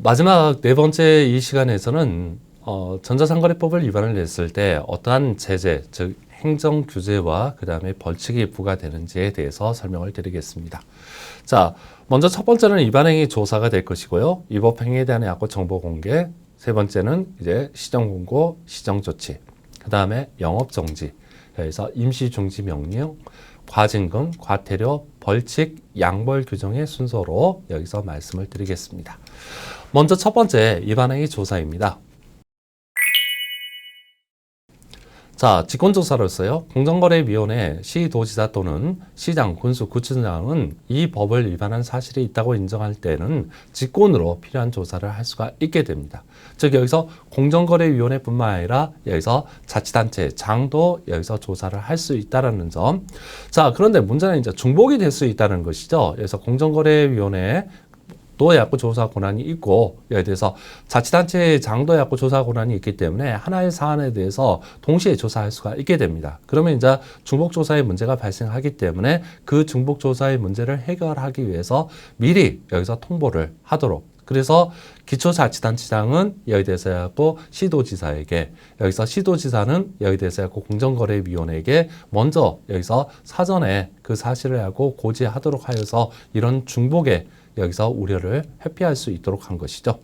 마지막 네 번째 이 시간에서는 전자상거래법을 위반을 했을 때 어떠한 제재, 즉 행정 규제와 그 다음에 벌칙이 부과되는지에 대해서 설명을 드리겠습니다. 자, 먼저 첫 번째는 위반행위 조사가 될 것이고요. 위법행위에 대한 약관 정보 공개. 세 번째는 이제 시정공고, 시정조치. 그 다음에 영업정지. 그래서 임시중지 명령, 과징금, 과태료, 벌칙, 양벌 규정의 순서로 여기서 말씀을 드리겠습니다. 먼저 첫 번째 위반행위 조사입니다. 자, 직권조사로서요. 공정거래위원회 시도지사 또는 시장, 군수, 구청장은 이 법을 위반한 사실이 있다고 인정할 때는 직권으로 필요한 조사를 할 수가 있게 됩니다. 즉 여기서 공정거래위원회뿐만 아니라 여기서 자치단체, 장도 여기서 조사를 할 수 있다는 점. 자, 그런데 문제는 이제 중복이 될 수 있다는 것이죠. 그래서 공정거래위원회 또 약고 조사 권한이 있고, 예를 들어서 자치단체의 장도 약고 조사 권한이 있기 때문에 하나의 사안에 대해서 동시에 조사할 수가 있게 됩니다. 그러면 이제 중복조사의 문제가 발생하기 때문에 그 중복조사의 문제를 해결하기 위해서 미리 여기서 통보를 하도록. 그래서 기초자치단체장은 여기 대해서 하고 시도지사에게, 여기서 시도지사는 여기 대해서 하고 공정거래위원회에게 먼저 여기서 사전에 그 사실을 하고 고지하도록 하여서 이런 중복의 여기서 우려를 회피할 수 있도록 한 것이죠.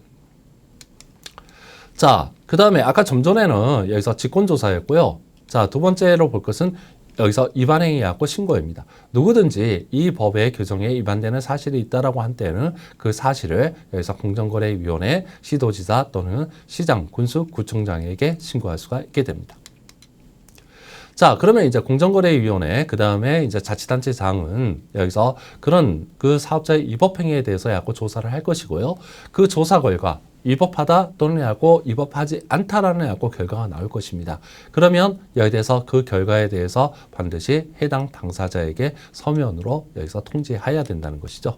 자, 그 다음에 아까 좀 전에는 여기서 직권조사였고요. 자, 두 번째로 볼 것은 여기서 위반행위하고 신고입니다. 누구든지 이 법의 규정에 위반되는 사실이 있다라고 한 때는 그 사실을 여기서 공정거래위원회, 시도지사 또는 시장, 군수, 구청장에게 신고할 수가 있게 됩니다. 자, 그러면 이제 공정거래위원회, 그 다음에 이제 자치단체장은 여기서 그런 그 사업자의 위법행위에 대해서 약고 조사를 할 것이고요. 그 조사 결과 위법하다 또는 약고 위법하지 않다라는 약고 결과가 나올 것입니다. 그러면 여기에 대해서 그 결과에 대해서 반드시 해당 당사자에게 서면으로 여기서 통지해야 된다는 것이죠.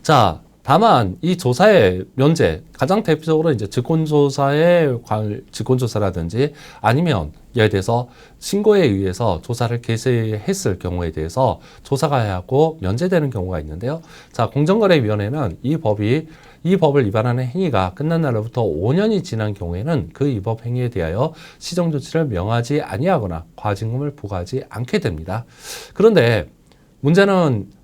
자, 다만 이 조사의 면제, 가장 대표적으로 이제 직권조사라든지 아니면 예를 들어서 신고에 의해서 조사를 개시했을 경우에 대해서 조사가 하고 면제되는 경우가 있는데요. 자, 공정거래위원회는 이 법을 위반하는 행위가 끝난 날로부터 5년이 지난 경우에는 그 위법 행위에 대하여 시정조치를 명하지 아니하거나 과징금을 부과하지 않게 됩니다. 그런데 문제는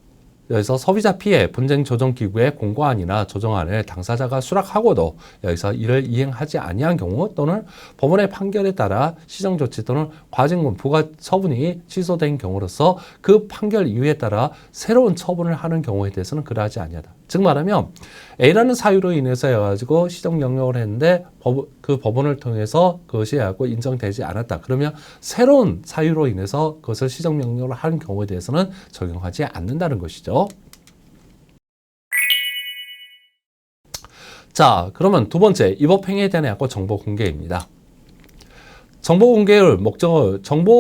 여기서 소비자 피해 분쟁 조정 기구의 공고안이나 조정안을 당사자가 수락하고도 여기서 이를 이행하지 아니한 경우 또는 법원의 판결에 따라 시정조치 또는 과징금 부과 처분이 취소된 경우로서 그 판결 이유에 따라 새로운 처분을 하는 경우에 대해서는 그러하지 아니하다. 즉 말하면 A라는 사유로 인해서 해가지고 시정명령을 했는데 그 법원을 통해서 그것이 해갖고 인정되지 않았다. 그러면 새로운 사유로 인해서 그것을 시정명령을 하는 경우에 대해서는 적용하지 않는다는 것이죠. 자, 그러면 두 번째, 위법행위에 대한 약관 정보 공개입니다. 정보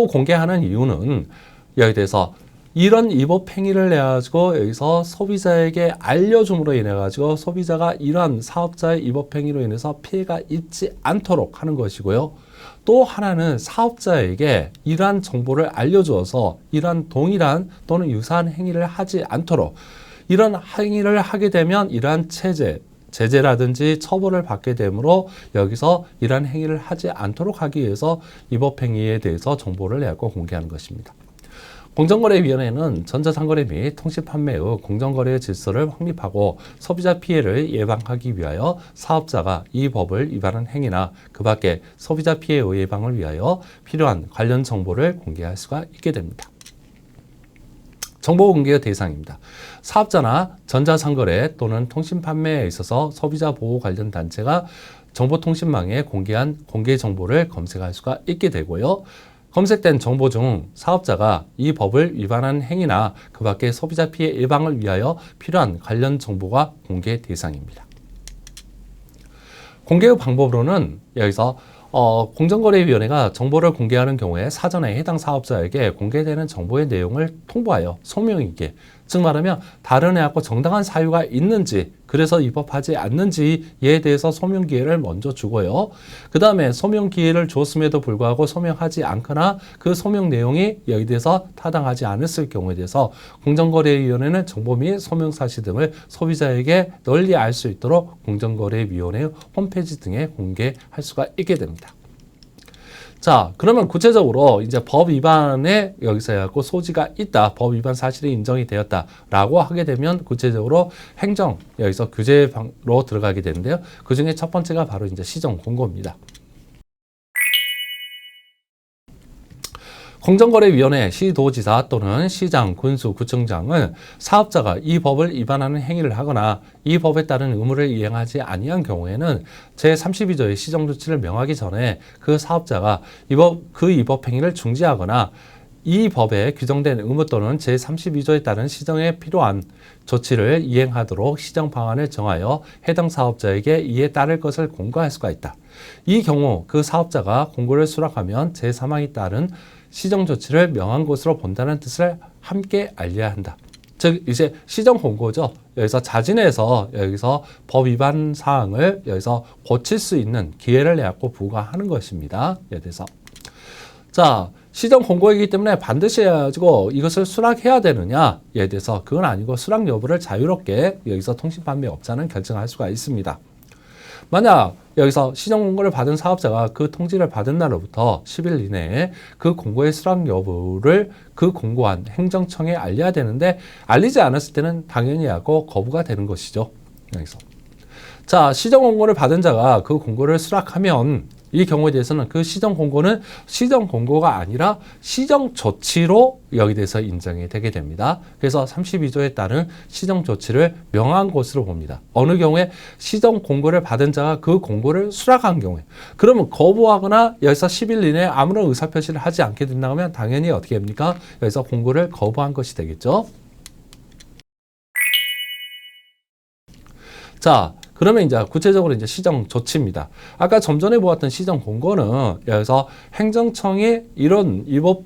공개하는 이유는 여기에 대해서 이런 위법 행위를 내가지고 여기서 소비자에게 알려줌으로 인해가지고 소비자가 이러한 사업자의 위법 행위로 인해서 피해가 있지 않도록 하는 것이고요. 또 하나는 사업자에게 이러한 정보를 알려주어서 이러한 동일한 또는 유사한 행위를 하지 않도록, 이런 행위를 하게 되면 이러한 제재라든지 처벌을 받게 되므로 여기서 이러한 행위를 하지 않도록 하기 위해서 위법 행위에 대해서 정보를 내고 공개하는 것입니다. 공정거래위원회는 전자상거래 및 통신판매 후 공정거래의 질서를 확립하고 소비자 피해를 예방하기 위하여 사업자가 이 법을 위반한 행위나 그 밖에 소비자 피해 예방을 위하여 필요한 관련 정보를 공개할 수가 있게 됩니다. 정보 공개의 대상입니다. 사업자나 전자상거래 또는 통신판매에 있어서 소비자 보호 관련 단체가 정보통신망에 공개한 공개 정보를 검색할 수가 있게 되고요. 검색된 정보 중 사업자가 이 법을 위반한 행위나 그 밖에 소비자 피해 예방을 위하여 필요한 관련 정보가 공개 대상입니다. 공개의 방법으로는 여기서 공정거래위원회가 정보를 공개하는 경우에 사전에 해당 사업자에게 공개되는 정보의 내용을 통보하여 소명 있게 즉 말하면 다른 해하고 정당한 사유가 있는지, 그래서 위법하지 않는지에 대해서 소명 기회를 먼저 주고요. 그 다음에 소명 기회를 줬음에도 불구하고 소명하지 않거나 그 소명 내용이 여기에 대해서 타당하지 않았을 경우에 대해서 공정거래위원회는 정보 및 소명 사실 등을 소비자에게 널리 알 수 있도록 공정거래위원회 홈페이지 등에 공개할 수가 있게 됩니다. 자, 그러면 구체적으로 이제 법 위반에 여기서 해갖고 소지가 있다, 법 위반 사실이 인정이 되었다라고 하게 되면 구체적으로 행정 여기서 규제로 들어가게 되는데요. 그 중에 첫 번째가 바로 이제 시정 공고입니다. 공정거래위원회, 시도지사 또는 시장, 군수, 구청장은 사업자가 이 법을 위반하는 행위를 하거나 이 법에 따른 의무를 이행하지 아니한 경우에는 제32조의 시정조치를 명하기 전에 그 사업자가 그 위법 행위를 중지하거나 이 법에 규정된 의무 또는 제32조에 따른 시정에 필요한 조치를 이행하도록 시정 방안을 정하여 해당 사업자에게 이에 따를 것을 공고할 수가 있다. 이 경우 그 사업자가 공고를 수락하면 제3항에 따른 시정 조치를 명한 것으로 본다는 뜻을 함께 알려야 한다. 즉 이제 시정 공고죠. 여기서 자진해서 여기서 법 위반 사항을 여기서 고칠 수 있는 기회를 내갖고 부과하는 것입니다. 예를 들어서 자, 시정 공고이기 때문에 반드시 해가지고 이것을 수락해야 되느냐? 예를 들어서 그건 아니고 수락 여부를 자유롭게 여기서 통신판매업자는 결정할 수가 있습니다. 만약 여기서 시정 공고를 받은 사업자가 그 통지를 받은 날로부터 10일 이내에 그 공고의 수락 여부를 그 공고한 행정청에 알려야 되는데 알리지 않았을 때는 당연히 하고 거부가 되는 것이죠. 여기서 자, 시정 공고를 받은 자가 그 공고를 수락하면 이 경우에 대해서는 그 시정 공고는 시정 공고가 아니라 시정 조치로 여기에 대해서 인정이 되게 됩니다. 그래서 32조에 따른 시정 조치를 명한 것으로 봅니다. 어느 경우에 시정 공고를 받은 자가 그 공고를 수락한 경우에, 그러면 거부하거나 여기서 10일 이내에 아무런 의사표시를 하지 않게 된다면 당연히 어떻게 됩니까? 여기서 공고를 거부한 것이 되겠죠. 자, 그러면 이제 구체적으로 이제 시정 조치입니다. 아까 좀 전에 보았던 시정 공고는 여기서 행정청이 이런 위법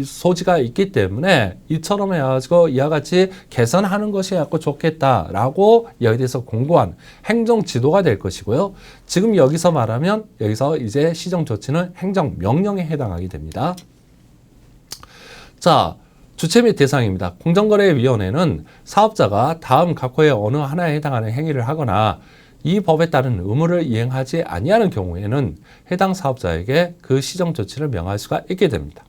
소지가 있기 때문에 이처럼 해가지고 이와 같이 개선하는 것이 갖고 좋겠다라고 여기에 대해서 공고한 행정 지도가 될 것이고요. 지금 여기서 말하면 여기서 이제 시정 조치는 행정 명령에 해당하게 됩니다. 자, 주체 및 대상입니다. 공정거래위원회는 사업자가 다음 각호의 어느 하나에 해당하는 행위를 하거나 이 법에 따른 의무를 이행하지 아니하는 경우에는 해당 사업자에게 그 시정 조치를 명할 수가 있게 됩니다.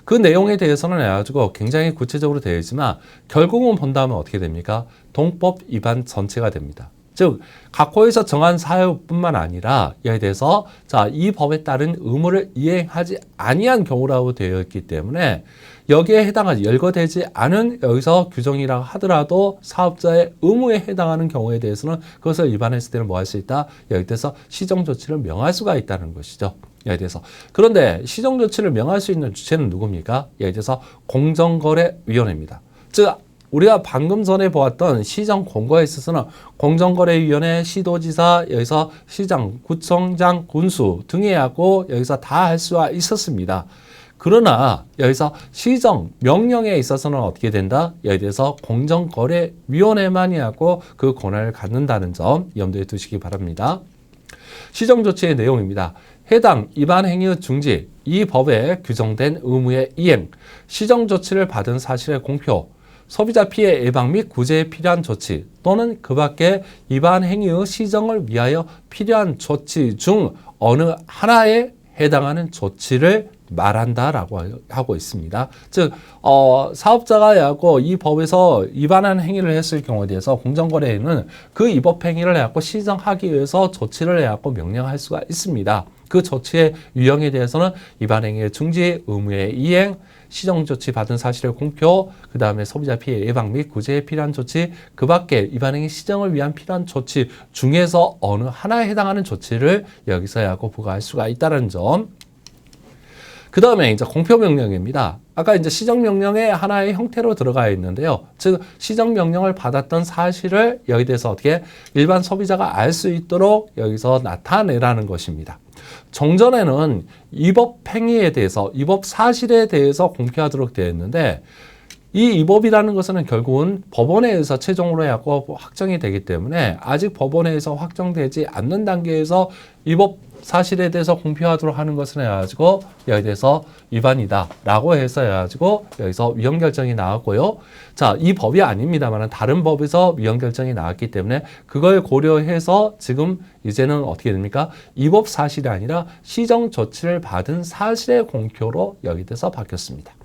그 내용에 대해서는 해가지고 굉장히 구체적으로 되어 있지만 결국은 본다면 어떻게 됩니까? 동법 위반 전체가 됩니다. 즉 각호에서 정한 사유뿐만 아니라 여기에 대해서 자, 이 법에 따른 의무를 이행하지 아니한 경우라고 되어 있기 때문에 여기에 해당하지 열거되지 않은 여기서 규정이라 하더라도 사업자의 의무에 해당하는 경우에 대해서는 그것을 위반했을 때는 뭐 할 수 있다? 여기에 대해서 시정 조치를 명할 수가 있다는 것이죠. 여기에 대해서. 그런데 시정 조치를 명할 수 있는 주체는 누굽니까? 여기에 대해서 공정거래위원회입니다. 즉 우리가 방금 전에 보았던 시정 공고에 있어서는 공정거래위원회, 시도지사, 여기서 시장, 구청장, 군수 등에 하고 여기서 다 할 수가 있었습니다. 그러나 여기서 시정 명령에 있어서는 어떻게 된다? 여기에 대해서 공정거래위원회만이 하고 그 권한을 갖는다는 점 염두에 두시기 바랍니다. 시정 조치의 내용입니다. 해당 위반 행위의 중지, 이 법에 규정된 의무의 이행, 시정 조치를 받은 사실의 공표, 소비자 피해 예방 및 구제에 필요한 조치 또는 그 밖에 위반 행위의 시정을 위하여 필요한 조치 중 어느 하나에 해당하는 조치를 말한다라고 하고 있습니다. 즉 사업자가 해갖고 이 법에서 위반한 행위를 했을 경우에 대해서 공정거래위는 그 위법 행위를 해갖고 시정하기 위해서 조치를 해갖고 명령할 수가 있습니다. 그 조치의 유형에 대해서는 위반 행위의 중지, 의무의 이행, 시정 조치 받은 사실의 공표, 그 다음에 소비자 피해 예방 및 구제에 필요한 조치, 그 밖에 위반 행위 시정을 위한 필요한 조치 중에서 어느 하나에 해당하는 조치를 여기서 해갖고 부과할 수가 있다는 점. 그 다음에 이제 공표명령입니다. 아까 이제 시정명령의 하나의 형태로 들어가 있는데요. 즉, 시정명령을 받았던 사실을 여기 대해서 어떻게 일반 소비자가 알 수 있도록 여기서 나타내라는 것입니다. 정전에는 위법 행위에 대해서, 위법 사실에 대해서 공표하도록 되어 있는데, 이 위법이라는 것은 결국은 법원에 의해서 최종으로 해갖고 확정이 되기 때문에 아직 법원에 의해서 확정되지 않는 단계에서 위법 사실에 대해서 공표하도록 하는 것을 해가지고 여기에 대해서 위반이다 라고 해서 해가지고 여기서 위헌 결정이 나왔고요. 자, 이 법이 아닙니다만 다른 법에서 위헌 결정이 나왔기 때문에 그걸 고려해서 지금 이제는 어떻게 됩니까? 위법 사실이 아니라 시정 조치를 받은 사실의 공표로 여기에 대해서 바뀌었습니다.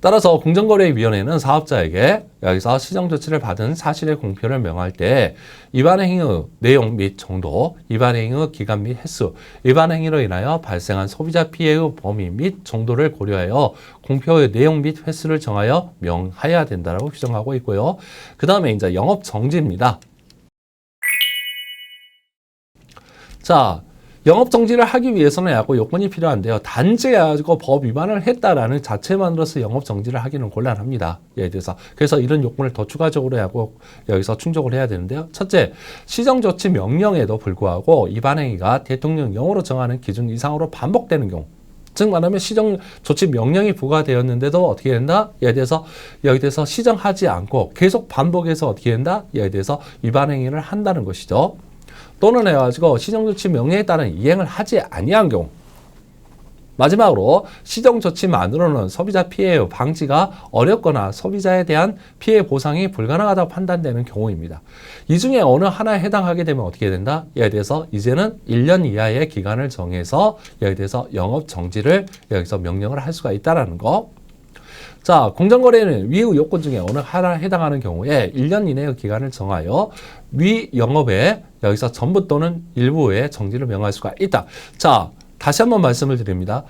따라서 공정거래위원회는 사업자에게 여기서 시정조치를 받은 사실의 공표를 명할 때 위반 행위의 내용 및 정도, 위반 행위의 기간 및 횟수, 위반 행위로 인하여 발생한 소비자 피해의 범위 및 정도를 고려하여 공표의 내용 및 횟수를 정하여 명하여야 된다고 규정하고 있고요. 그 다음에 이제 영업 정지입니다. 자, 영업 정지를 하기 위해서는 약간 요건이 필요한데요. 단지 가지고 법 위반을 했다라는 자체만으로서 영업 정지를 하기는 곤란합니다. 예를 들어서 그래서 이런 요건을 더 추가적으로 하고 여기서 충족을 해야 되는데요. 첫째, 시정조치 명령에도 불구하고 위반 행위가 대통령령으로 정하는 기준 이상으로 반복되는 경우. 즉 말하면 시정조치 명령이 부과되었는데도 어떻게 된다? 예를 들어서 여기 대해서 시정하지 않고 계속 반복해서 어떻게 된다? 예를 들어서 위반 행위를 한다는 것이죠. 또는 해가지고 시정조치 명령에 따른 이행을 하지 아니한 경우. 마지막으로 시정조치만으로는 소비자 피해 방지가 어렵거나 소비자에 대한 피해 보상이 불가능하다고 판단되는 경우입니다. 이 중에 어느 하나에 해당하게 되면 어떻게 된다? 여기에 대해서 이제는 1년 이하의 기간을 정해서 여기에 대해서 영업 정지를 여기서 명령을 할 수가 있다는 거. 자, 공정거래는 위의 요건 중에 어느 하나에 해당하는 경우에 1년 이내의 기간을 정하여 위 영업에 여기서 전부 또는 일부의 정지를 명할 수가 있다. 자, 다시 한번 말씀을 드립니다.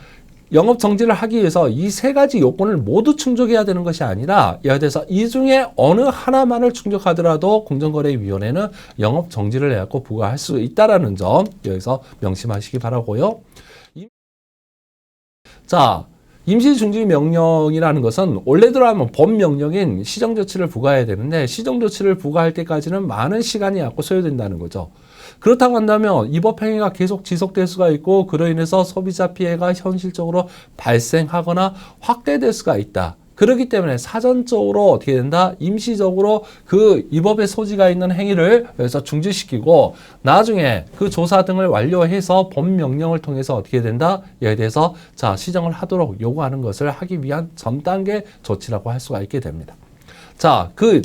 영업 정지를 하기 위해서 이 세 가지 요건을 모두 충족해야 되는 것이 아니라 예를 들어서 이 중에 어느 하나만을 충족하더라도 공정거래위원회는 영업 정지를 해갖고 부과할 수 있다라는 점 여기서 명심하시기 바라고요. 자, 임시중지명령이라는 것은 원래대로 하면 법명령인 시정조치를 부과해야 되는데 시정조치를 부과할 때까지는 많은 시간이 소요된다는 거죠. 그렇다고 한다면 이 법행위가 계속 지속될 수가 있고 그로 인해서 소비자 피해가 현실적으로 발생하거나 확대될 수가 있다. 그렇기 때문에 사전적으로 어떻게 된다? 임시적으로 그 이 법의 소지가 있는 행위를 여기서 중지시키고 나중에 그 조사 등을 완료해서 법명령을 통해서 어떻게 된다? 여기에 대해서 자, 시정을 하도록 요구하는 것을 하기 위한 전 단계 조치라고 할 수가 있게 됩니다. 자, 그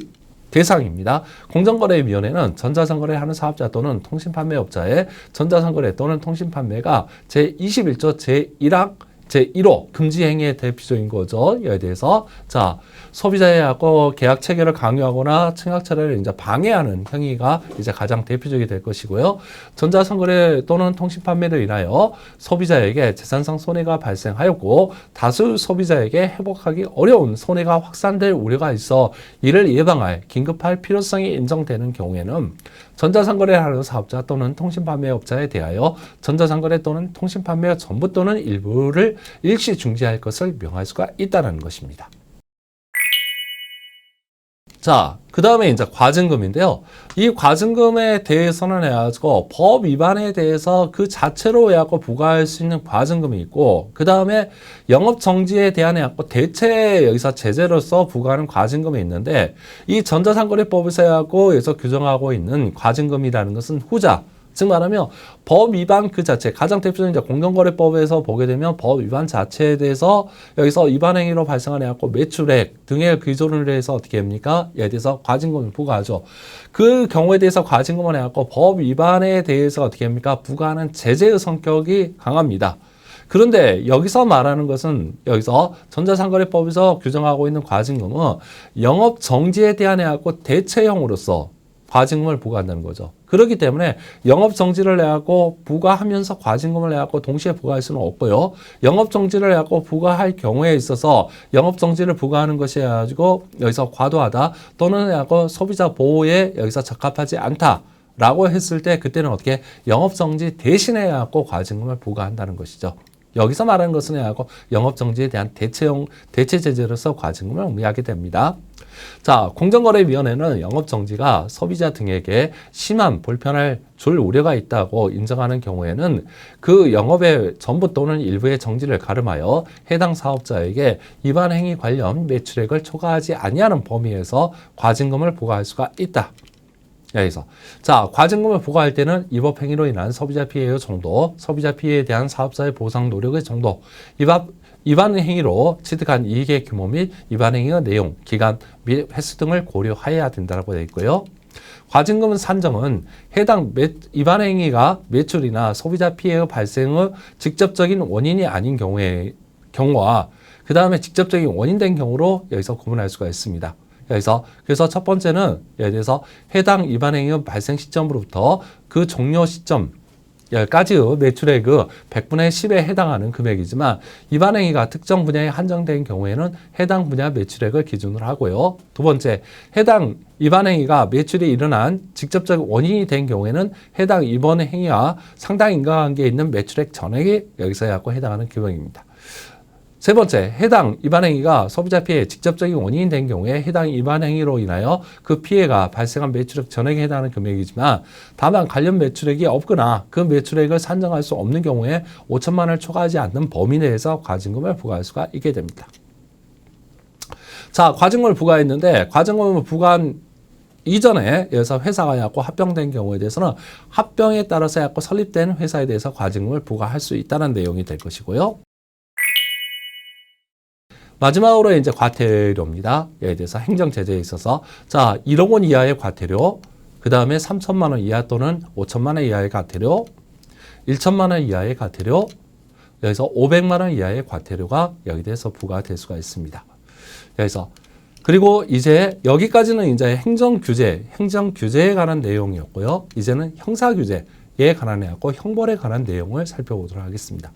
대상입니다. 공정거래위원회는 전자상거래하는 사업자 또는 통신판매업자의 전자상거래 또는 통신판매가 제21조 제1항 제1호 금지 행위의 대표적인 거죠. 여기에 대해서 자, 소비자의 계약 체결을 강요하거나 청약 처리를 이제 방해하는 행위가 이제 가장 대표적이 될 것이고요. 전자상거래 또는 통신 판매로 인하여 소비자에게 재산상 손해가 발생하였고 다수 소비자에게 회복하기 어려운 손해가 확산될 우려가 있어 이를 예방할 긴급할 필요성이 인정되는 경우에는 전자상거래를 하는 사업자 또는 통신판매업자에 대하여 전자상거래 또는 통신판매 전부 또는 일부를 일시 중지할 것을 명할 수가 있다는 것입니다. 자, 그 다음에 이제 과징금인데요. 이 과징금에 대해서는 해가지고 법 위반에 대해서 그 자체로 해갖고 부과할 수 있는 과징금이 있고, 그 다음에 영업정지에 대한 해갖고 대체 여기서 제재로서 부과하는 과징금이 있는데, 이 전자상거래법에서 해갖고 여기서 규정하고 있는 과징금이라는 것은 후자. 즉 말하면 법 위반 그 자체, 가장 대표적인 이제 공정거래법에서 보게 되면 법 위반 자체에 대해서 여기서 위반 행위로 발생한 해갖고 매출액 등의 기준을 해서 어떻게 합니까? 예를 들어서 과징금을 부과하죠. 그 경우에 대해서 과징금을 해갖고 법 위반에 대해서 어떻게 합니까? 부과하는 제재의 성격이 강합니다. 그런데 여기서 말하는 것은 여기서 전자상거래법에서 규정하고 있는 과징금은 영업 정지에 대한 해갖고 대체형으로서 과징금을 부과한다는 거죠. 그렇기 때문에 영업정지를 해갖고 부과하면서 과징금을 해갖고 동시에 부과할 수는 없고요. 영업정지를 해갖고 부과할 경우에 있어서 영업정지를 부과하는 것이 해가지고 여기서 과도하다 또는 해갖고 소비자 보호에 여기서 적합하지 않다. 라고 했을 때 그때는 어떻게 영업정지 대신에 해갖고 과징금을 부과한다는 것이죠. 여기서 말하는 것은 해하고 영업정지에 대한 대체 제재로서 과징금을 의미하게 됩니다. 자, 공정거래위원회는 영업정지가 소비자 등에게 심한 불편을 줄 우려가 있다고 인정하는 경우에는 그 영업의 전부 또는 일부의 정지를 가름하여 해당 사업자에게 위반 행위 관련 매출액을 초과하지 아니하는 범위에서 과징금을 부과할 수가 있다. 여기서 자, 과징금을 부과할 때는 위법 행위로 인한 소비자 피해의 정도, 소비자 피해에 대한 사업자의 보상 노력의 정도, 위반 행위로 취득한 이익의 규모 및 위반 행위의 내용, 기간 및 횟수 등을 고려하여야 된다고 되어 있고요. 과징금 산정은 해당 위반 행위가 매출이나 소비자 피해의 발생의 직접적인 원인이 아닌 경우와 그 다음에 직접적인 원인된 경우로 여기서 구분할 수가 있습니다. 그래서 첫 번째는 예를 들어서 해당 위반 행위의 발생 시점으로부터 그 종료 시점까지의 매출액의 100분의 10에 해당하는 금액이지만 위반 행위가 특정 분야에 한정된 경우에는 해당 분야 매출액을 기준으로 하고요. 두 번째, 해당 위반 행위가 매출이 일어난 직접적 원인이 된 경우에는 해당 위반 행위와 상당 인과관계에 있는 매출액 전액이 여기서 해당하는 규정입니다. 세 번째, 해당 위반 행위가 소비자 피해의 직접적인 원인이 된 경우에 해당 위반 행위로 인하여 그 피해가 발생한 매출액 전액에 해당하는 금액이지만 다만 관련 매출액이 없거나 그 매출액을 산정할 수 없는 경우에 5천만 원을 초과하지 않는 범위 내에서 과징금을 부과할 수가 있게 됩니다. 자, 과징금을 부과했는데 과징금을 부과한 이전에 여기서 회사가 합병된 경우에 대해서는 합병에 따라서 설립된 회사에 대해서 과징금을 부과할 수 있다는 내용이 될 것이고요. 마지막으로 이제 과태료입니다. 예를 들어서 행정제재에 있어서 자, 1억 원 이하의 과태료, 그 다음에 3천만 원 이하 또는 5천만 원 이하의 과태료, 1천만 원 이하의 과태료, 여기서 500만 원 이하의 과태료가 여기 대해서 부과될 수가 있습니다. 그래서 그리고 이제 여기까지는 이제 행정규제에 관한 내용이었고요. 이제는 형사규제에 관한 내용과 형벌에 관한 내용을 살펴보도록 하겠습니다.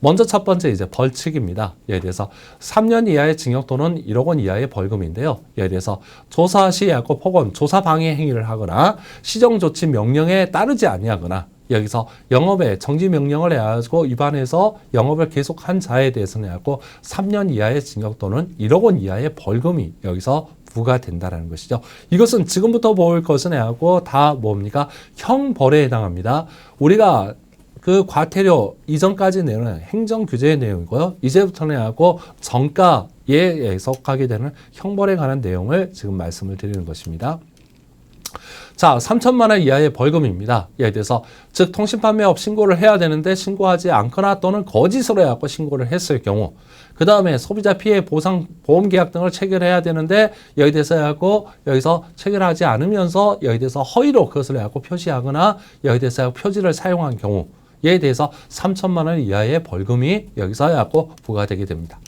먼저 첫 번째 이제 벌칙입니다. 예를 들어서 3년 이하의 징역 또는 1억 원 이하의 벌금인데요. 예를 들어서 조사 시 혹은 조사 방해 행위를 하거나 시정 조치 명령에 따르지 아니하거나 여기서 영업에 정지 명령을 해가지고 위반해서 영업을 계속한 자에 대해서는 3년 이하의 징역 또는 1억 원 이하의 벌금이 여기서 부과된다라는 것이죠. 이것은 지금부터 볼 것은 다 뭡니까? 형벌에 해당합니다. 우리가 그 과태료 이전까지 내용은 행정규제의 내용이고요. 이제부터는 정가에 속하게 되는 형벌에 관한 내용을 지금 말씀을 드리는 것입니다. 자, 3천만 원 이하의 벌금입니다. 예를 들어서 즉 통신판매업 신고를 해야 되는데 신고하지 않거나 또는 거짓으로 신고를 했을 경우, 그 다음에 소비자 피해 보상 보험 계약 등을 체결해야 되는데 여기 대해서 여기서 체결하지 않으면서 여기 대해서 허위로 그것을 표시하거나 여기 대해서 표지를 사용한 경우 에 대해서 3천만 원 이하의 벌금이 여기서 부과되게 됩니다.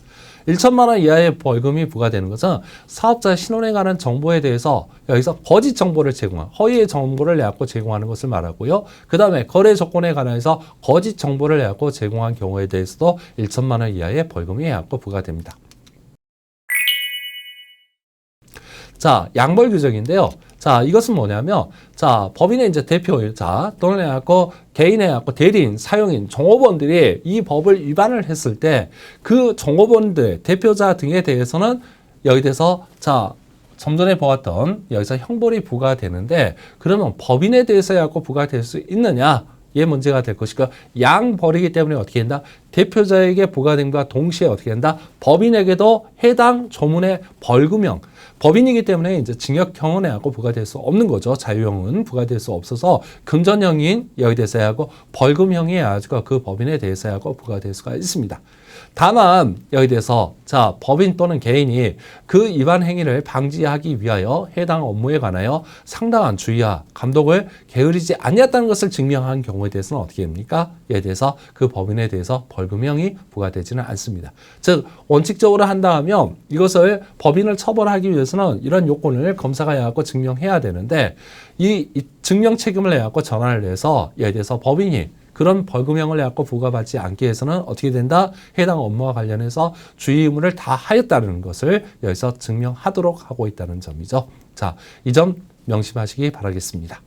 1천만 원 이하의 벌금이 부과되는 것은 사업자 신원에 관한 정보에 대해서 여기서 거짓 정보를 제공한, 허위의 정보를 제공하는 것을 말하고요. 그 다음에 거래 조건에 관해서 거짓 정보를 제공한 경우에 대해서도 1천만 원 이하의 벌금이 부과됩니다. 자, 양벌 규정인데요. 자, 이것은 뭐냐면, 자, 법인의 이제 대표자 또는 개인의 대리인, 사용인, 종업원들이 이 법을 위반을 했을 때 그 종업원들, 대표자 등에 대해서는 여기 대해서 자, 좀 전에 보았던 여기서 형벌이 부과되는데 그러면 법인에 대해서 부과될 수 있느냐? 예, 문제가 될 것이고 양벌이기 때문에 어떻게 된다? 대표자에게 부과됨과 동시에 어떻게 된다? 법인에게도 해당 조문의 벌금형, 법인이기 때문에 이제 징역형은 부과될 수 없는 거죠. 자유형은 부과될 수 없어서 금전형인 여기 대해서 벌금형이 그 법인에 대해서 부과될 수가 있습니다. 다만 여기 대해서 자, 법인 또는 개인이 그 위반 행위를 방지하기 위하여 해당 업무에 관하여 상당한 주의와 감독을 게으르지 아니했다는 것을 증명한 경우에 대해서는 어떻게 됩니까? 이에 대해서 그 법인에 대해서 벌금형이 부과되지는 않습니다. 즉 원칙적으로 한다 하면 이것을 법인을 처벌하기 위해서는 이런 요건을 검사가 증명해야 되는데 이 증명 책임을 전환을 해서 이에 대해서 법인이 그런 벌금형을 부과받지 않기 위해서는 어떻게 된다? 해당 업무와 관련해서 주의 의무를 다 하였다는 것을 여기서 증명하도록 하고 있다는 점이죠. 자, 이 점 명심하시기 바라겠습니다.